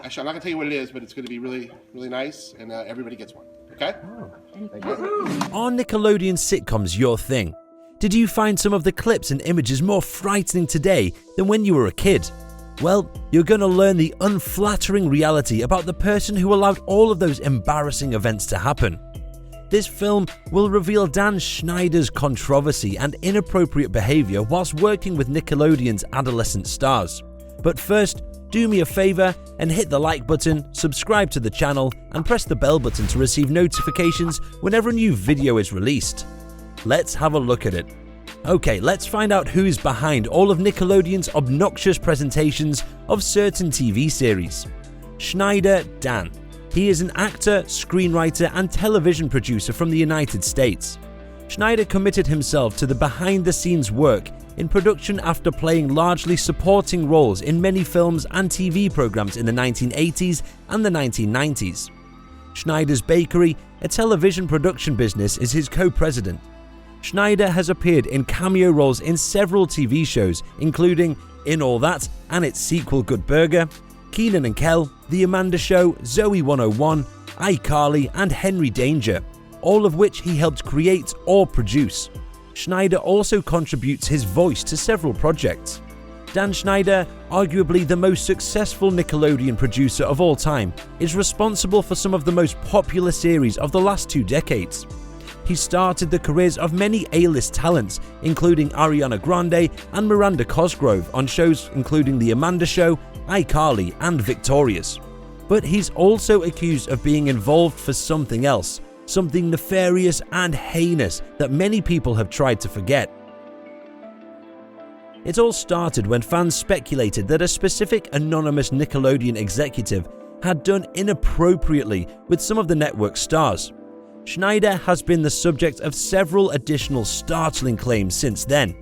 Actually, I'm not gonna tell you what it is, but it's gonna be really, really nice, and everybody gets one. Okay? Are Nickelodeon sitcoms your thing? Did you find some of the clips and images more frightening today than when you were a kid? Well, you're going to learn the unflattering reality about the person who allowed all of those embarrassing events to happen. This film will reveal Dan Schneider's controversy and inappropriate behavior whilst working with Nickelodeon's adolescent stars. But first, do me a favor and hit the like button, subscribe to the channel, and press the bell button to receive notifications whenever a new video is released. Let's have a look at it. Okay, let's find out who's behind all of Nickelodeon's obnoxious presentations of certain TV series. Schneider Dan. He is an actor, screenwriter, and television producer from the United States. Schneider committed himself to the behind-the-scenes work in production after playing largely supporting roles in many films and TV programs in the 1980s and the 1990s. Schneider's Bakery, a television production business, is his co-president. Schneider has appeared in cameo roles in several TV shows, including In All That and its sequel Good Burger, Kenan and Kel, The Amanda Show, Zoe 101, iCarly, and Henry Danger, all of which he helped create or produce. Schneider also contributes his voice to several projects. Dan Schneider, arguably the most successful Nickelodeon producer of all time, is responsible for some of the most popular series of the last 2 decades. He started the careers of many A-list talents, including Ariana Grande and Miranda Cosgrove, on shows including The Amanda Show, iCarly, and Victorious. But he's also accused of being involved for something else, something nefarious and heinous that many people have tried to forget. It all started when fans speculated that a specific anonymous Nickelodeon executive had done inappropriately with some of the network's stars. Schneider has been the subject of several additional startling claims since then.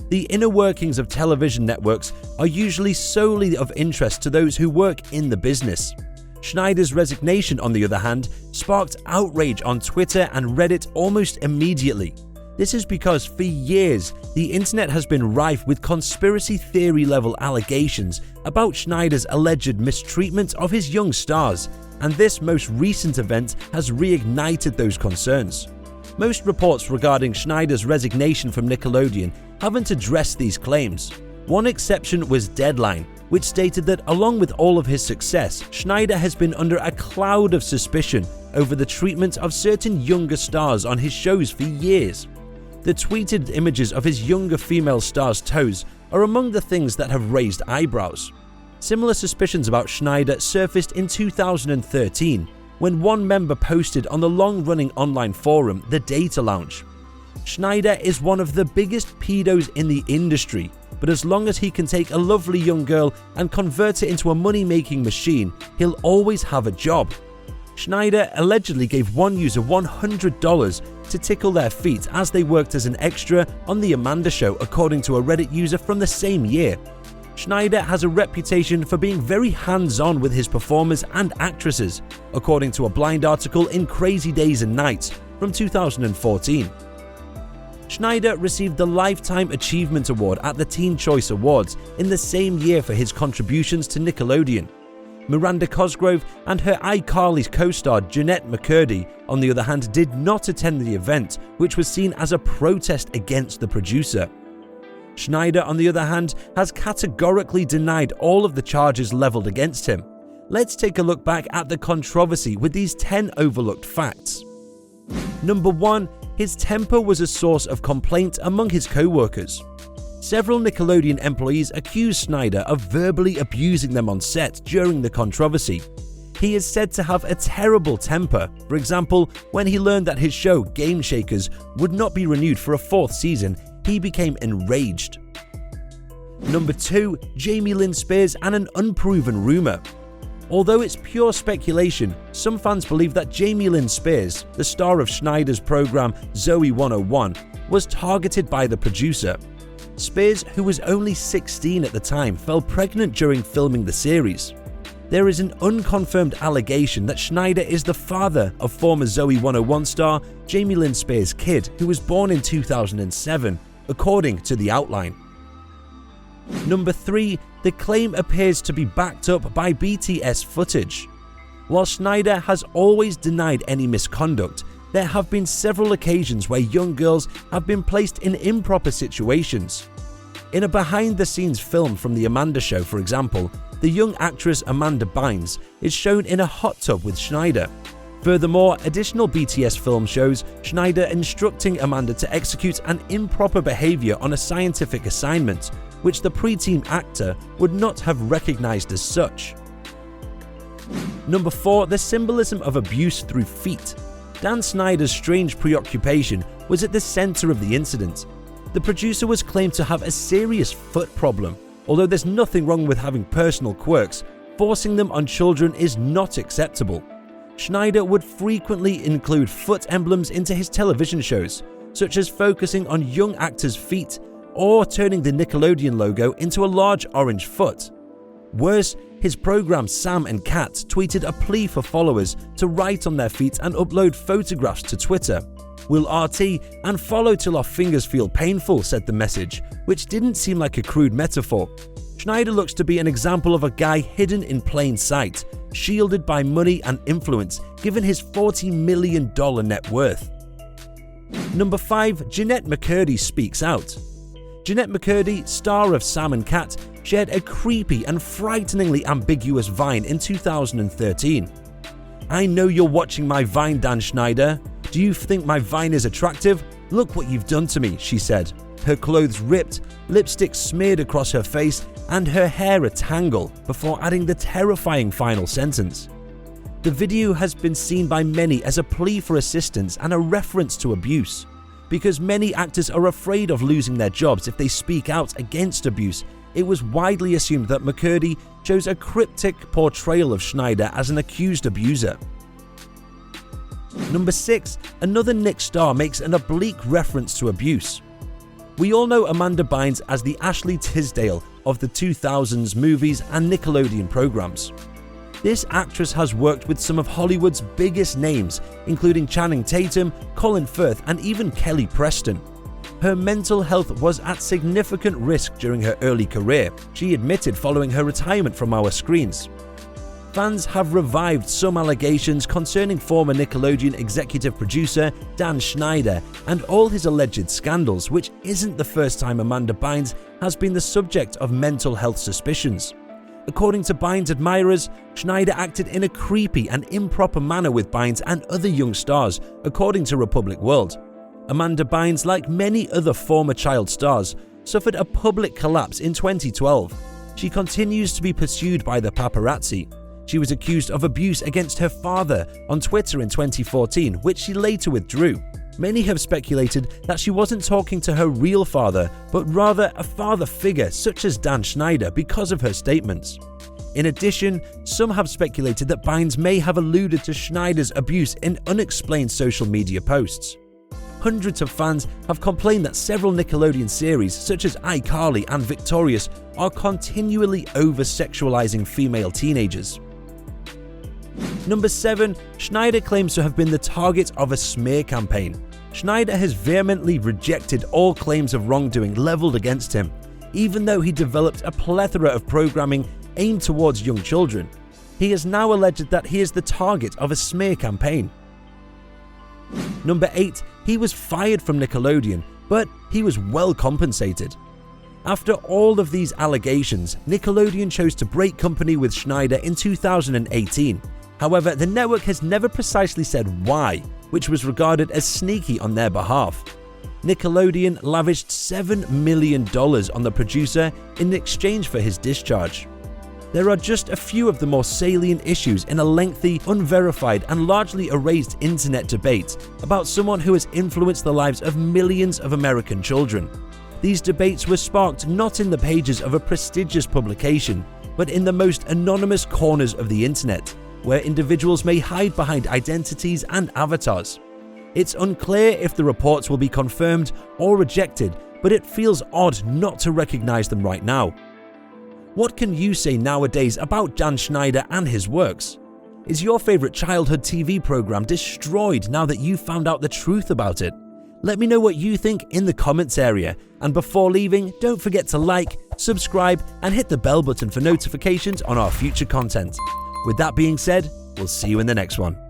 The inner workings of television networks are usually solely of interest to those who work in the business. Schneider's resignation, on the other hand, sparked outrage on Twitter and Reddit almost immediately. This is because for years, the internet has been rife with conspiracy theory level allegations about Schneider's alleged mistreatment of his young stars, and this most recent event has reignited those concerns. Most reports regarding Schneider's resignation from Nickelodeon haven't addressed these claims. One exception was Deadline, which stated that along with all of his success, Schneider has been under a cloud of suspicion over the treatment of certain younger stars on his shows for years. The tweeted images of his younger female stars' toes are among the things that have raised eyebrows. Similar suspicions about Schneider surfaced in 2013 when one member posted on the long-running online forum The Data Lounge. Schneider is one of the biggest pedos in the industry, but as long as he can take a lovely young girl and convert it into a money-making machine, he'll always have a job. Schneider allegedly gave one user $100 to tickle their feet as they worked as an extra on The Amanda Show, according to a Reddit user from the same year. Schneider has a reputation for being very hands-on with his performers and actresses, according to a Blind article in Crazy Days and Nights from 2014. Schneider received the Lifetime Achievement Award at the Teen Choice Awards in the same year for his contributions to Nickelodeon. Miranda Cosgrove and her iCarly's co-star Jeanette McCurdy, on the other hand, did not attend the event, which was seen as a protest against the producer. Schneider, on the other hand, has categorically denied all of the charges leveled against him. Let's take a look back at the controversy with these 10 overlooked facts. Number 1. His temper was a source of complaint among his co-workers. Several Nickelodeon employees accused Schneider of verbally abusing them on set during the controversy. He is said to have a terrible temper. For example, when he learned that his show, Game Shakers, would not be renewed for a 4th season, he became enraged. Number 2. Jamie Lynn Spears and an unproven rumor. Although it's pure speculation, some fans believe that Jamie Lynn Spears, the star of Schneider's program Zoe 101, was targeted by the producer. Spears, who was only 16 at the time, fell pregnant during filming the series. There is an unconfirmed allegation that Schneider is the father of former Zoe 101 star Jamie Lynn Spears' kid, who was born in 2007, according to the outline. Number 3. the claim appears to be backed up by BTS footage. While Schneider has always denied any misconduct, there have been several occasions where young girls have been placed in improper situations. In a behind-the-scenes film from The Amanda Show, for example, the young actress Amanda Bynes is shown in a hot tub with Schneider. Furthermore, additional BTS film shows Schneider instructing Amanda to execute an improper behavior on a scientific assignment, which the preteen actor would not have recognized as such. Number 4. The symbolism of abuse through feet. Dan Schneider's strange preoccupation was at the center of the incident. The producer was claimed to have a serious foot problem. Although there's nothing wrong with having personal quirks, forcing them on children is not acceptable. Schneider would frequently include foot emblems into his television shows, such as focusing on young actors' feet or turning the Nickelodeon logo into a large orange foot. Worse, his program Sam and Cat tweeted a plea for followers to write on their feet and upload photographs to Twitter. "We'll RT and follow till our fingers feel painful," said the message, which didn't seem like a crude metaphor. Schneider looks to be an example of a guy hidden in plain sight, shielded by money and influence, given his $40 million net worth. Number 5. Jeanette McCurdy speaks out. Jeanette McCurdy, star of Sam and Cat, shared a creepy and frighteningly ambiguous Vine in 2013. "I know you're watching my Vine, Dan Schneider. Do you think my Vine is attractive? Look what you've done to me," she said. Her clothes ripped, lipstick smeared across her face, and her hair a tangle, before adding the terrifying final sentence. The video has been seen by many as a plea for assistance and a reference to abuse. Because many actors are afraid of losing their jobs if they speak out against abuse, it was widely assumed that McCurdy chose a cryptic portrayal of Schneider as an accused abuser. Number 6. Another Nick star makes an oblique reference to abuse. We all know Amanda Bynes as the Ashley Tisdale of the 2000s movies and Nickelodeon programs. This actress has worked with some of Hollywood's biggest names, including Channing Tatum, Colin Firth, and even Kelly Preston. Her mental health was at significant risk during her early career, she admitted following her retirement from our screens. Fans have revived some allegations concerning former Nickelodeon executive producer Dan Schneider and all his alleged scandals, which isn't the first time Amanda Bynes has been the subject of mental health suspicions. According to Bynes admirers, Schneider acted in a creepy and improper manner with Bynes and other young stars, according to Republic World. Amanda Bynes, like many other former child stars, suffered a public collapse in 2012. She continues to be pursued by the paparazzi. She was accused of abuse against her father on Twitter in 2014, which she later withdrew. Many have speculated that she wasn't talking to her real father, but rather a father figure such as Dan Schneider because of her statements. In addition, some have speculated that Bynes may have alluded to Schneider's abuse in unexplained social media posts. Hundreds of fans have complained that several Nickelodeon series such as iCarly and Victorious are continually over-sexualizing female teenagers. Number 7. Schneider claims to have been the target of a smear campaign. Schneider has vehemently rejected all claims of wrongdoing leveled against him, even though he developed a plethora of programming aimed towards young children. He has now alleged that he is the target of a smear campaign. Number 8. He was fired from Nickelodeon, but he was well compensated. After all of these allegations, Nickelodeon chose to break company with Schneider in 2018. However, the network has never precisely said why, which was regarded as sneaky on their behalf. Nickelodeon lavished $7 million on the producer in exchange for his discharge. There are just a few of the more salient issues in a lengthy, unverified, and largely erased internet debate about someone who has influenced the lives of millions of American children. These debates were sparked not in the pages of a prestigious publication, but in the most anonymous corners of the internet, where individuals may hide behind identities and avatars. It's unclear if the reports will be confirmed or rejected, but it feels odd not to recognize them right now. What can you say nowadays about Dan Schneider and his works? Is your favorite childhood TV program destroyed now that you've found out the truth about it? Let me know what you think in the comments area, and before leaving, don't forget to like, subscribe, and hit the bell button for notifications on our future content. With that being said, we'll see you in the next one.